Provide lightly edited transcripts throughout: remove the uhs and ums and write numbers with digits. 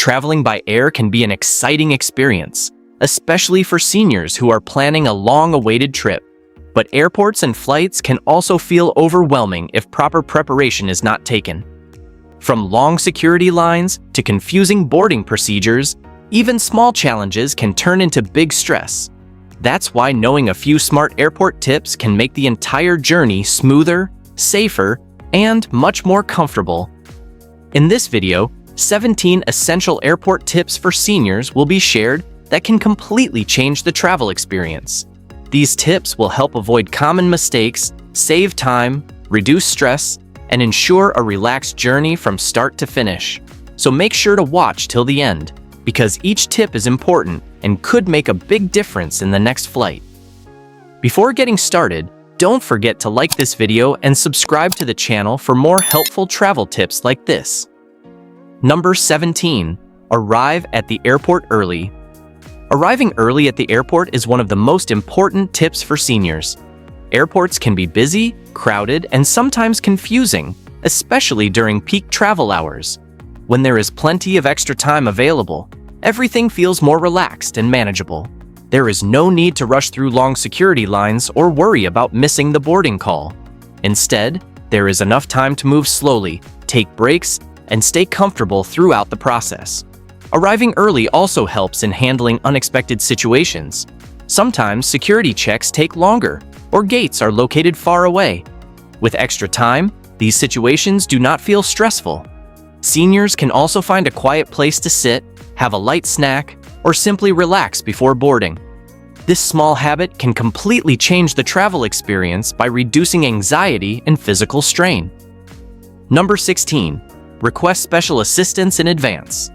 traveling by air can be an exciting experience, especially for seniors who are planning a long-awaited trip. But airports and flights can also feel overwhelming if proper preparation is not taken. From long security lines to confusing boarding procedures, even small challenges can turn into big stress. That's why knowing a few smart airport tips can make the entire journey smoother, safer, and much more comfortable. In this video, 17 essential airport tips for seniors will be shared that can completely change the travel experience. These tips will help avoid common mistakes, save time, reduce stress, and ensure a relaxed journey from start to finish. So make sure to watch till the end, because each tip is important and could make a big difference in the next flight. Before getting started, don't forget to like this video and subscribe to the channel for more helpful travel tips like this. Number 17. Arrive at the airport early. Arriving early at the airport is one of the most important tips for seniors. Airports can be busy, crowded, and sometimes confusing, especially during peak travel hours. When there is plenty of extra time available, everything feels more relaxed and manageable. There is no need to rush through long security lines or worry about missing the boarding call. Instead, there is enough time to move slowly, take breaks, and stay comfortable throughout the process. Arriving early also helps in handling unexpected situations. Sometimes security checks take longer, or gates are located far away. With extra time, these situations do not feel stressful. Seniors can also find a quiet place to sit, have a light snack, or simply relax before boarding. This small habit can completely change the travel experience by reducing anxiety and physical strain. Number 16. Request special assistance in advance.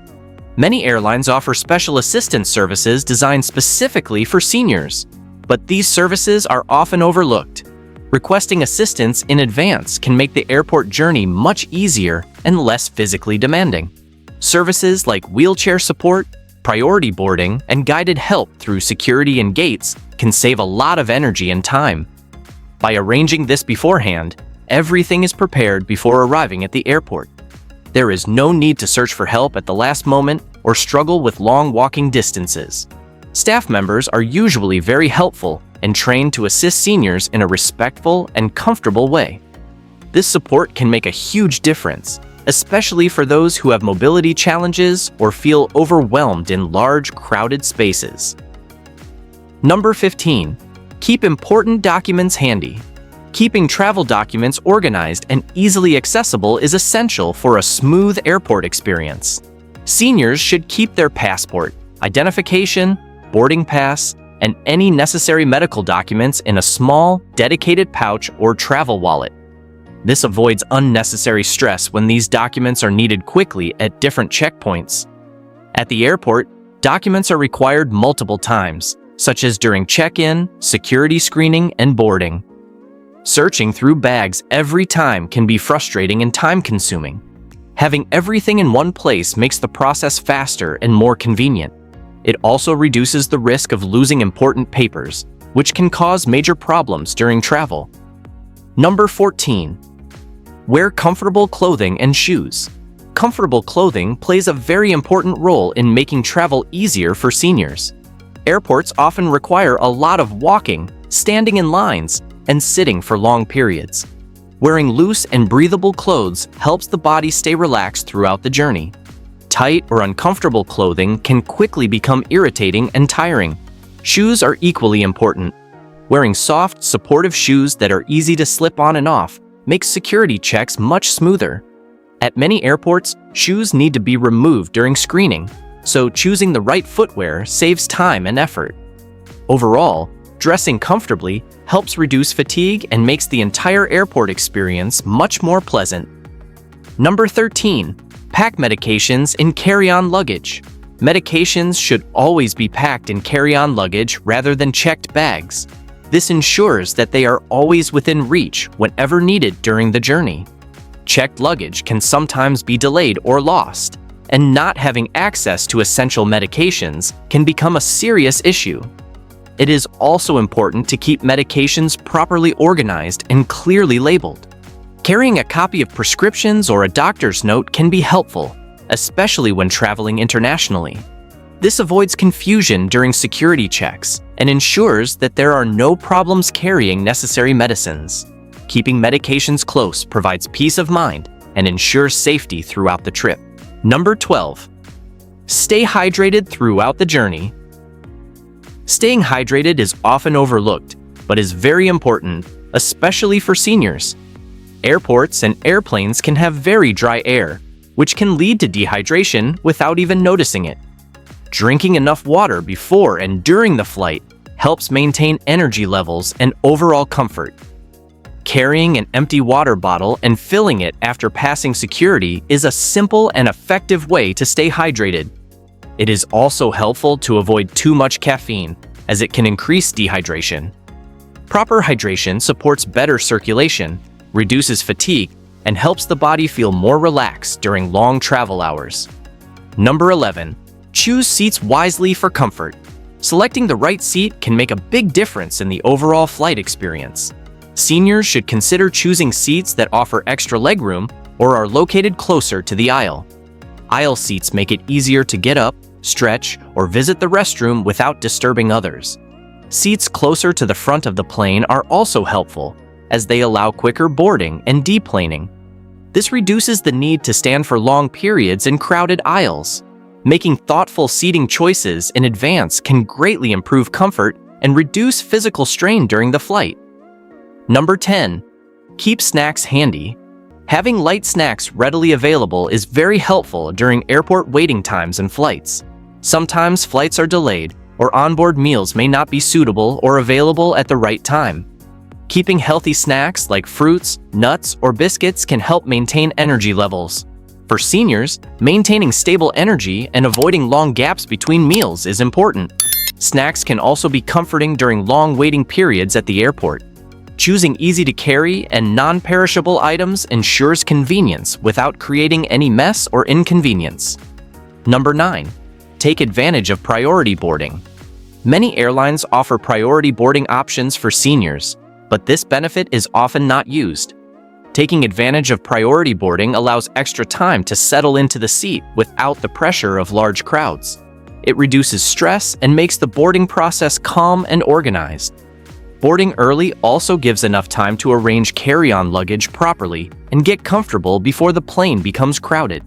Many airlines offer special assistance services designed specifically for seniors, but these services are often overlooked. Requesting assistance in advance can make the airport journey much easier and less physically demanding. Services like wheelchair support, priority boarding, and guided help through security and gates can save a lot of energy and time. By arranging this beforehand, everything is prepared before arriving at the airport. There is no need to search for help at the last moment or struggle with long walking distances. Staff members are usually very helpful and trained to assist seniors in a respectful and comfortable way. This support can make a huge difference, especially for those who have mobility challenges or feel overwhelmed in large, crowded spaces. Number 15. Keep important documents handy. Keeping travel documents organized and easily accessible is essential for a smooth airport experience. Seniors should keep their passport, identification, boarding pass, and any necessary medical documents in a small, dedicated pouch or travel wallet. This avoids unnecessary stress when these documents are needed quickly at different checkpoints. At the airport, documents are required multiple times, such as during check-in, security screening, and boarding. Searching through bags every time can be frustrating and time-consuming. Having everything in one place makes the process faster and more convenient. It also reduces the risk of losing important papers, which can cause major problems during travel. Number 14. Wear comfortable clothing and shoes. Comfortable clothing plays a very important role in making travel easier for seniors. Airports often require a lot of walking, standing in lines, and sitting for long periods. Wearing loose and breathable clothes helps the body stay relaxed throughout the journey. Tight or uncomfortable clothing can quickly become irritating and tiring. Shoes are equally important. Wearing soft, supportive shoes that are easy to slip on and off makes security checks much smoother. At many airports, shoes need to be removed during screening, so choosing the right footwear saves time and effort. Overall, dressing comfortably helps reduce fatigue and makes the entire airport experience much more pleasant. Number 13. Pack medications in carry-on luggage. Medications should always be packed in carry-on luggage rather than checked bags. This ensures that they are always within reach whenever needed during the journey. Checked luggage can sometimes be delayed or lost, and not having access to essential medications can become a serious issue. It is also important to keep medications properly organized and clearly labeled. Carrying a copy of prescriptions or a doctor's note can be helpful, especially when traveling internationally. This avoids confusion during security checks and ensures that there are no problems carrying necessary medicines. Keeping medications close provides peace of mind and ensures safety throughout the trip. Number 12. Stay hydrated throughout the journey. Staying hydrated is often overlooked, but is very important, especially for seniors. Airports and airplanes can have very dry air, which can lead to dehydration without even noticing it. Drinking enough water before and during the flight helps maintain energy levels and overall comfort. Carrying an empty water bottle and filling it after passing security is a simple and effective way to stay hydrated. It is also helpful to avoid too much caffeine, as it can increase dehydration. Proper hydration supports better circulation, reduces fatigue, and helps the body feel more relaxed during long travel hours. Number 11. Choose seats wisely for comfort. Selecting the right seat can make a big difference in the overall flight experience. Seniors should consider choosing seats that offer extra legroom or are located closer to the aisle. Aisle seats make it easier to get up, stretch, or visit the restroom without disturbing others. Seats closer to the front of the plane are also helpful, as they allow quicker boarding and deplaning. This reduces the need to stand for long periods in crowded aisles. Making thoughtful seating choices in advance can greatly improve comfort and reduce physical strain during the flight. Number 10. Keep snacks handy. Having light snacks readily available is very helpful during airport waiting times and flights. Sometimes flights are delayed, or onboard meals may not be suitable or available at the right time. Keeping healthy snacks like fruits, nuts, or biscuits can help maintain energy levels. For seniors, maintaining stable energy and avoiding long gaps between meals is important. Snacks can also be comforting during long waiting periods at the airport. Choosing easy-to-carry and non-perishable items ensures convenience without creating any mess or inconvenience. Number 9. Take advantage of priority boarding. Many airlines offer priority boarding options for seniors, but this benefit is often not used. Taking advantage of priority boarding allows extra time to settle into the seat without the pressure of large crowds. It reduces stress and makes the boarding process calm and organized. Boarding early also gives enough time to arrange carry-on luggage properly and get comfortable before the plane becomes crowded.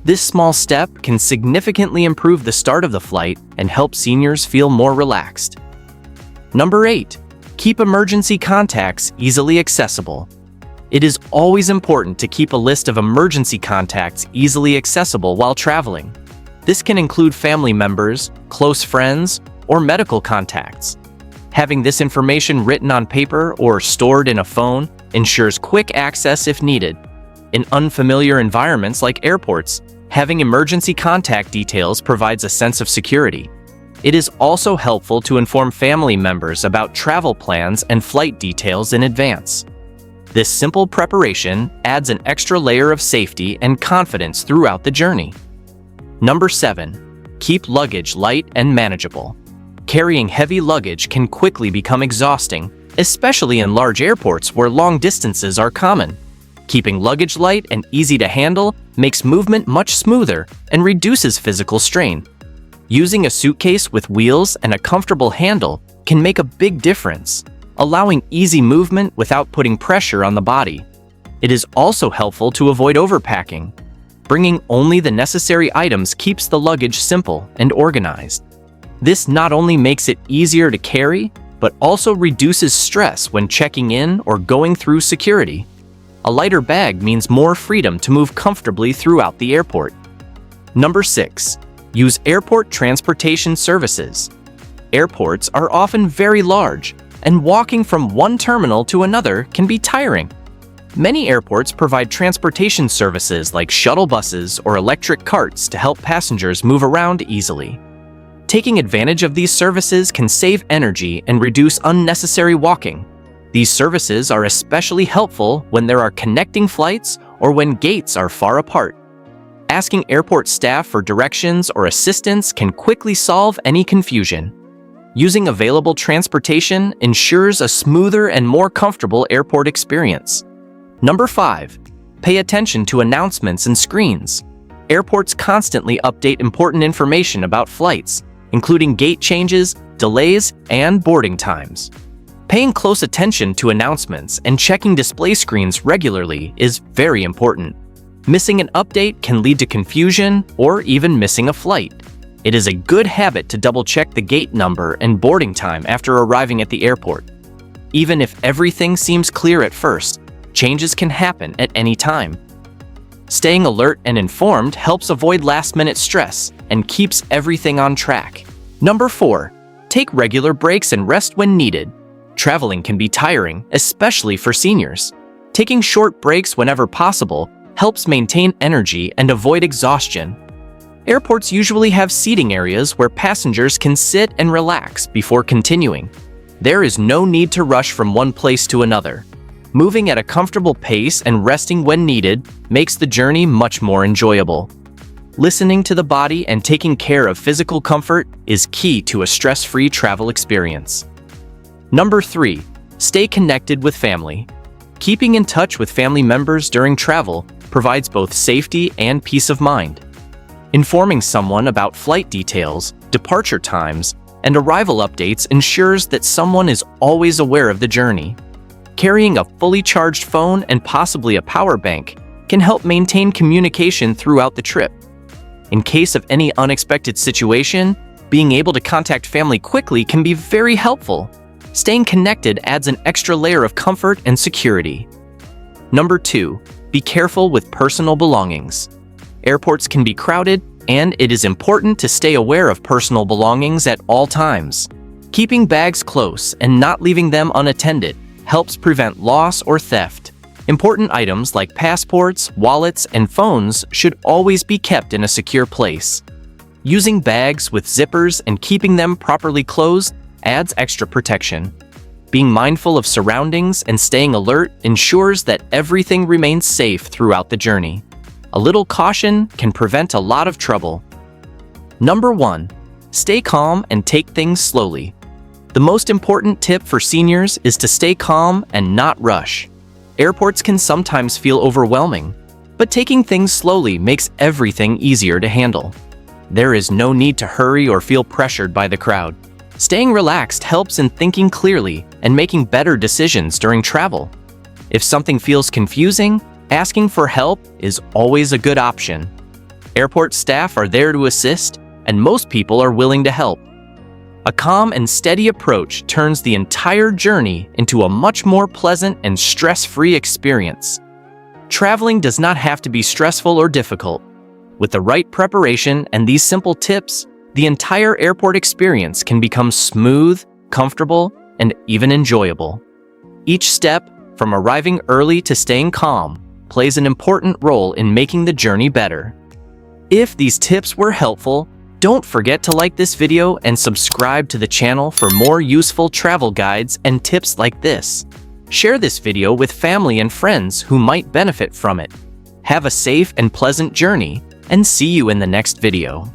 This small step can significantly improve the start of the flight and help seniors feel more relaxed. Number 8. Keep emergency contacts easily accessible. It is always important to keep a list of emergency contacts easily accessible while traveling. This can include family members, close friends, or medical contacts. Having this information written on paper or stored in a phone ensures quick access if needed. In unfamiliar environments like airports, having emergency contact details provides a sense of security. It is also helpful to inform family members about travel plans and flight details in advance. This simple preparation adds an extra layer of safety and confidence throughout the journey. Number 7. Keep luggage light and manageable. Carrying heavy luggage can quickly become exhausting, especially in large airports where long distances are common. Keeping luggage light and easy to handle makes movement much smoother and reduces physical strain. Using a suitcase with wheels and a comfortable handle can make a big difference, allowing easy movement without putting pressure on the body. It is also helpful to avoid overpacking. Bringing only the necessary items keeps the luggage simple and organized. This not only makes it easier to carry, but also reduces stress when checking in or going through security. A lighter bag means more freedom to move comfortably throughout the airport. Number 6. Use airport transportation services. Airports are often very large, and walking from one terminal to another can be tiring. Many airports provide transportation services like shuttle buses or electric carts to help passengers move around easily. Taking advantage of these services can save energy and reduce unnecessary walking. These services are especially helpful when there are connecting flights or when gates are far apart. Asking airport staff for directions or assistance can quickly solve any confusion. Using available transportation ensures a smoother and more comfortable airport experience. Number 5. Pay attention to announcements and screens. Airports constantly update important information about flights, including gate changes, delays, and boarding times. Paying close attention to announcements and checking display screens regularly is very important. Missing an update can lead to confusion or even missing a flight. It is a good habit to double-check the gate number and boarding time after arriving at the airport. Even if everything seems clear at first, changes can happen at any time. Staying alert and informed helps avoid last-minute stress and keeps everything on track. Number 4. Take regular breaks and rest when needed. Traveling can be tiring, especially for seniors. Taking short breaks whenever possible helps maintain energy and avoid exhaustion. Airports usually have seating areas where passengers can sit and relax before continuing. There is no need to rush from one place to another. Moving at a comfortable pace and resting when needed makes the journey much more enjoyable. Listening to the body and taking care of physical comfort is key to a stress-free travel experience. Number 3. Stay connected with family. Keeping in touch with family members during travel provides both safety and peace of mind. Informing someone about flight details, departure times, and arrival updates ensures that someone is always aware of the journey. Carrying a fully charged phone and possibly a power bank can help maintain communication throughout the trip. In case of any unexpected situation, being able to contact family quickly can be very helpful. Staying connected adds an extra layer of comfort and security. Number 2. Be careful with personal belongings. Airports can be crowded, and it is important to stay aware of personal belongings at all times. Keeping bags close and not leaving them unattended helps prevent loss or theft. Important items like passports, wallets, and phones should always be kept in a secure place. Using bags with zippers and keeping them properly closed adds extra protection. Being mindful of surroundings and staying alert ensures that everything remains safe throughout the journey. A little caution can prevent a lot of trouble. Number 1. Stay calm and take things slowly. The most important tip for seniors is to stay calm and not rush. Airports can sometimes feel overwhelming, but taking things slowly makes everything easier to handle. There is no need to hurry or feel pressured by the crowd. Staying relaxed helps in thinking clearly and making better decisions during travel. If something feels confusing, asking for help is always a good option. Airport staff are there to assist, and most people are willing to help. A calm and steady approach turns the entire journey into a much more pleasant and stress-free experience. Traveling does not have to be stressful or difficult. With the right preparation and these simple tips, the entire airport experience can become smooth, comfortable, and even enjoyable. Each step, from arriving early to staying calm, plays an important role in making the journey better. If these tips were helpful, don't forget to like this video and subscribe to the channel for more useful travel guides and tips like this. Share this video with family and friends who might benefit from it. Have a safe and pleasant journey, and see you in the next video.